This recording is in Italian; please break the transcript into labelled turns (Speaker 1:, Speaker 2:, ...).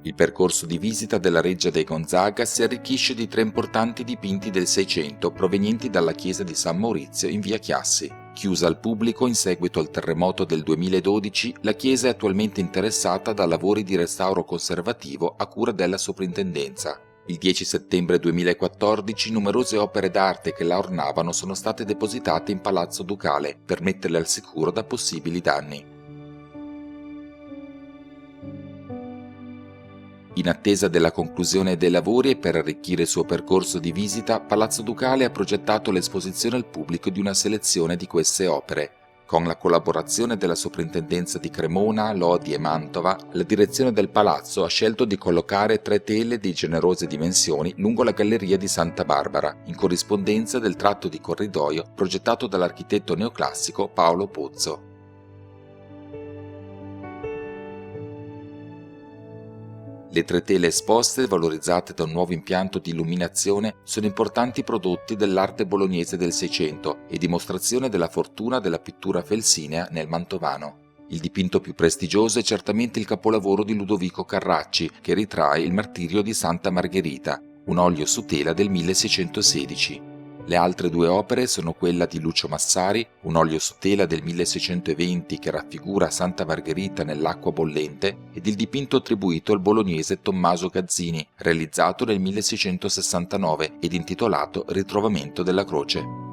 Speaker 1: Il percorso di visita della Reggia dei Gonzaga si arricchisce di 3 importanti dipinti del Seicento provenienti dalla chiesa di San Maurizio in via Chiassi. Chiusa al pubblico in seguito al terremoto del 2012, la chiesa è attualmente interessata da lavori di restauro conservativo a cura della soprintendenza. Il 10 settembre 2014 numerose opere d'arte che la ornavano sono state depositate in Palazzo Ducale per metterle al sicuro da possibili danni. In attesa della conclusione dei lavori e per arricchire il suo percorso di visita, Palazzo Ducale ha progettato l'esposizione al pubblico di una selezione di queste opere. Con la collaborazione della Soprintendenza di Cremona, Lodi e Mantova, la direzione del palazzo ha scelto di collocare 3 tele di generose dimensioni lungo la galleria di Santa Barbara, in corrispondenza del tratto di corridoio progettato dall'architetto neoclassico Paolo Pozzo. Le 3 tele esposte, valorizzate da un nuovo impianto di illuminazione, sono importanti prodotti dell'arte bolognese del Seicento e dimostrazione della fortuna della pittura felsinea nel Mantovano. Il dipinto più prestigioso è certamente il capolavoro di Ludovico Carracci, che ritrae il martirio di Santa Margherita, un olio su tela del 1616. Le altre 2 opere sono quella di Lucio Massari, un olio su tela del 1620 che raffigura Santa Margherita nell'acqua bollente, ed il dipinto attribuito al bolognese Tommaso Gazzini, realizzato nel 1669 ed intitolato Ritrovamento della Croce.